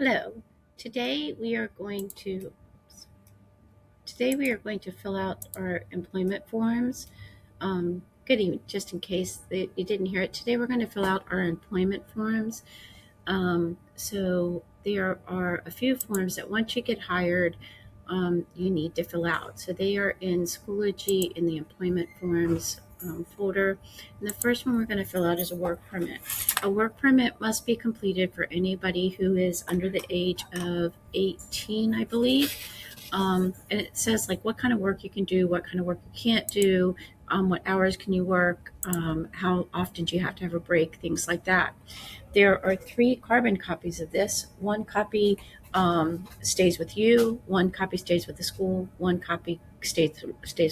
Hello. Today we are going to today we are going to fill out our employment forms. Good evening, just in case that you didn't hear it. Today we're going to fill out our employment forms. So there are a few forms that once you get hired, you need to fill out. So they are in Schoology in the employment forms folder. And the first one we're going to fill out is a work permit. A work permit must be completed for anybody who is under the age of 18, I believe. And it says like what kind of work you can do, what kind of work you can't do, what hours can you work, how often do you have to have a break, things like that. There are three carbon copies of this. One copy stays with you, one copy stays with the school, one copy stays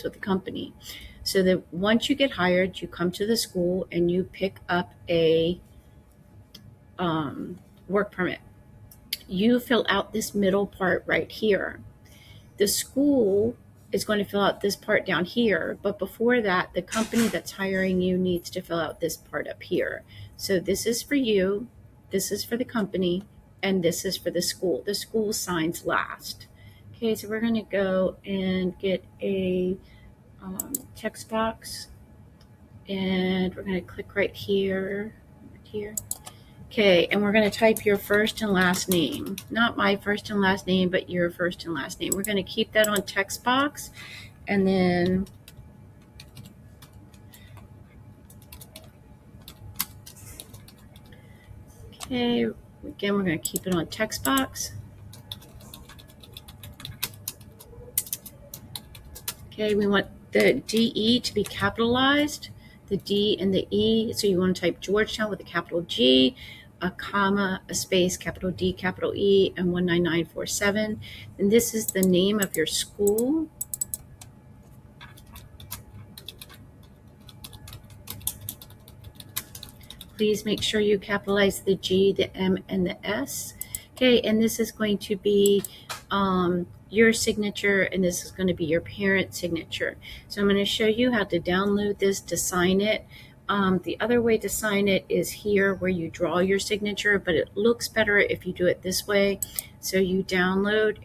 with the company. So that once you get hired, you come to the school and you pick up a work permit. You fill out this middle part right here. The school is going to fill out this part down here, but before that, the company that's hiring you needs to fill out this part up here. So this is for you, this is for the company, and this is for the school. The school signs last. Okay, so we're going to go and get a text box, and we're going to click right here, right here. Okay, and we're going to type your first and last name. Not my first and last name, but your first and last name. We're going to keep that on text box. And then okay, again, we're going to keep it on text box. Okay, we want the DE to be capitalized, the D and the E. So you want to type Georgetown with a capital G, a comma, a space, capital D, capital E, and 19947. And this is the name of your school. Please make sure you capitalize the G, the M, and the S. Okay, and this is going to be your signature, and this is going to be your parent's signature. So I'm going to show you how to download this to sign it. The other way to sign it is here where you draw your signature, but it looks better if you do it this way. So you download,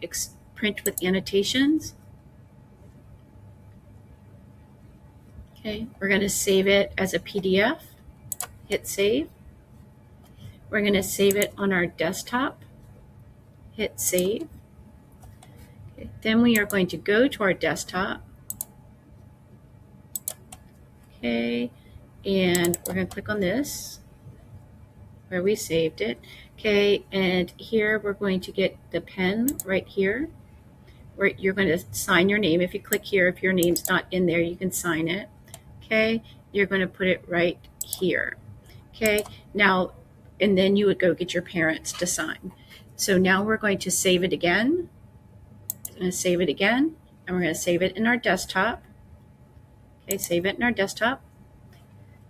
print with annotations. Okay, we're going to save it as a PDF. Hit save. We're going to save it on our desktop. Hit save. Okay. Then we are going to go to our desktop. Okay, and we're going to click on this where we saved it. Okay, and here we're going to get the pen right here where you're going to sign your name. If you click here, if your name's not in there, you can sign it. Okay, you're going to put it right here. Okay, now, and then you would go get your parents to sign. So now we're going to save it again. I'm going to save it again, and we're going to save it in our desktop. Okay, save it in our desktop.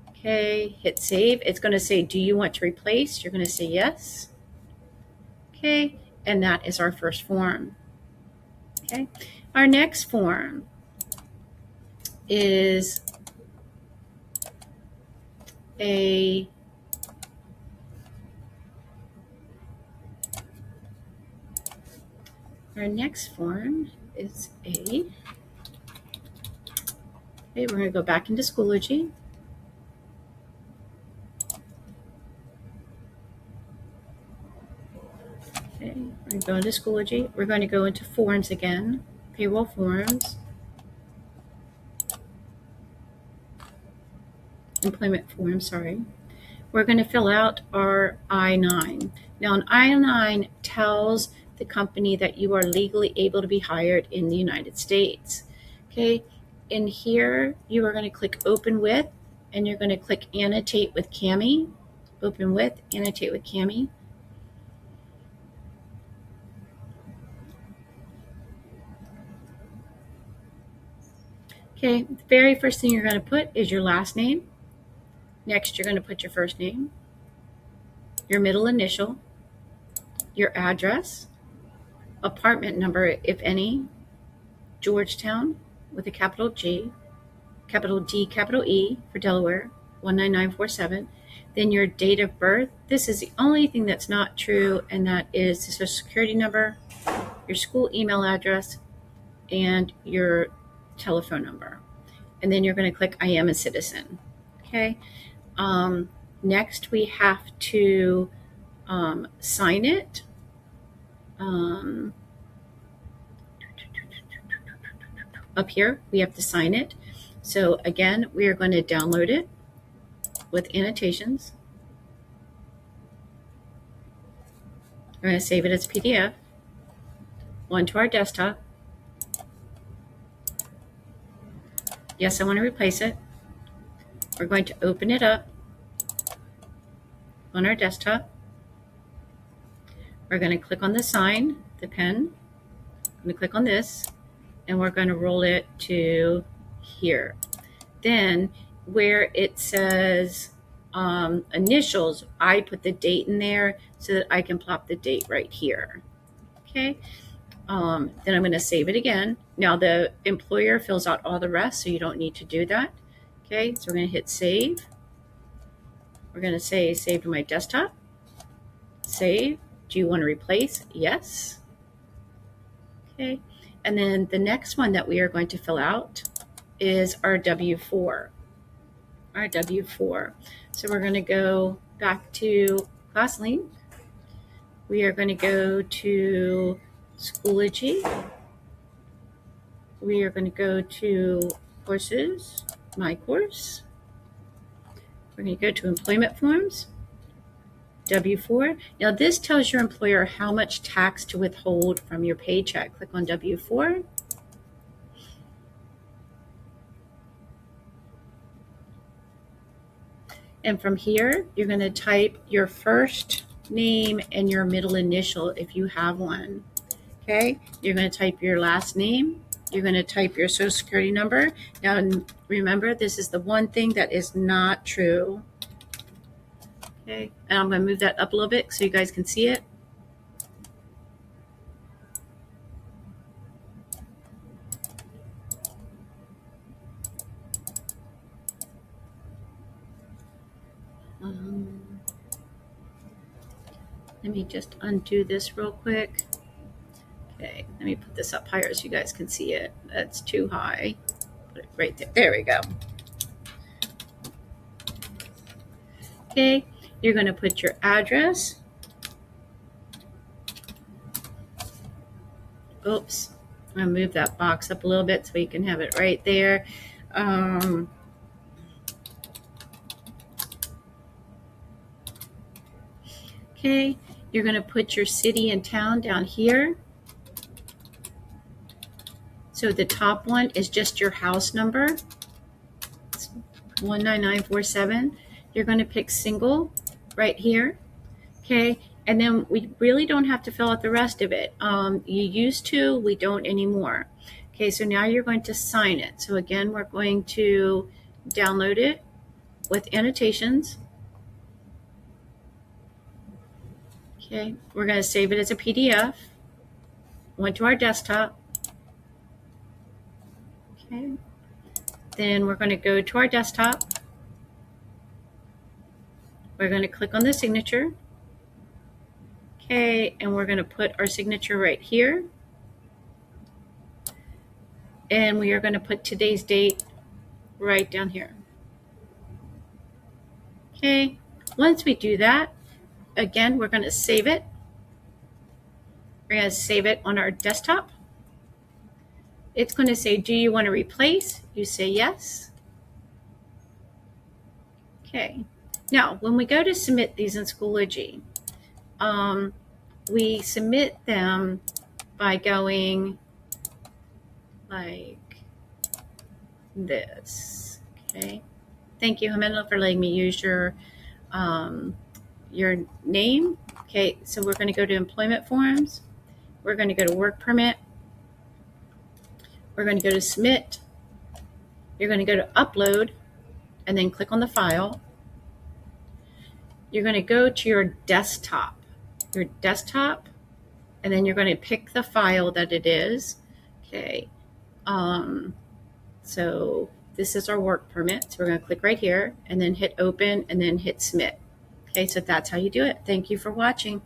Okay, hit save. It's going to say, do you want to replace? You're going to say yes. Okay, and that is our first form. Okay, our next form is our next form is okay, we're going to go back into Schoology. Okay, we're going to go into Schoology. We're going to go into forms again, payroll forms, employment forms, sorry. We're going to fill out our I-9. Now, an I-9 tells the company that you are legally able to be hired in the United States. Okay, in here, you are going to click Open With, and you're going to click Annotate with Cami. Open With, Annotate with Cami. Okay, the very first thing you're going to put is your last name. Next, you're going to put your first name, your middle initial, your address, apartment number, if any, Georgetown with a capital G, capital D, capital E for Delaware, 19947, Then your date of birth. This is the only thing that's not true, and that is the social security number, your school email address, and your telephone number. And then you're going to click I am a citizen. Okay. Next, we have to sign it. Up here, we have to sign it. So again, we are going to download it with annotations. We're going to save it as PDF onto our desktop. Yes, I want to replace it. We're going to open it up on our desktop. We're going to click on the sign, the pen. I'm going to click on this, and we're going to roll it to here. Then where it says initials, I put the date in there so that I can plop the date right here. Okay. Then I'm going to save it again. Now the employer fills out all the rest, so you don't need to do that. Okay, so we're going to hit save. We're going to say save to my desktop. Save. Do you want to replace? Yes. Okay, and then the next one that we are going to fill out is our W-4. Our W-4. So we're going to go back to ClassLink. We are going to go to Schoology. We are going to go to courses, my course. We're going to go to employment forms, W-4. Now this tells your employer how much tax to withhold from your paycheck. Click on W-4. And from here, you're going to type your first name and your middle initial if you have one. Okay, you're going to type your last name. You're going to type your social security number. Now, remember, this is the one thing that is not true. Okay, and I'm going to move that up a little bit so you guys can see it. Let me just undo this real quick. Okay, let me put this up higher so you guys can see it. That's too high. Put it right there. There we go. Okay, you're going to put your address. Oops, I'm going to move that box up a little bit so you can have it right there. Okay, you're going to put your city and town down here. So the top one is just your house number. It's 19947. You're going to pick single right here. Okay, and then we really don't have to fill out the rest of it. You used to, we don't anymore. Okay, so now you're going to sign it. So again, we're going to download it with annotations. Okay, we're going to save it as a PDF. Went to our desktop. Okay, then we're going to go to our desktop. We're going to click on the signature. Okay, and we're going to put our signature right here. And we are going to put today's date right down here. Okay, once we do that, again, we're going to save it. We're going to save it on our desktop. It's going to say, do you want to replace? You say yes. Okay, now when we go to submit these in Schoology, we submit them by going like this. Okay, thank you, Hamenda, for letting me use your name. Okay, so we're going to go to employment forms. We're going to go to work permit. We're going to go to submit. You're going to go to upload and then click on the file. You're going to go to your desktop, and then you're going to pick the file that it is. Okay, so this is our work permit. So we're going to click right here and then hit open and then hit submit. Okay, so that's how you do it. Thank you for watching.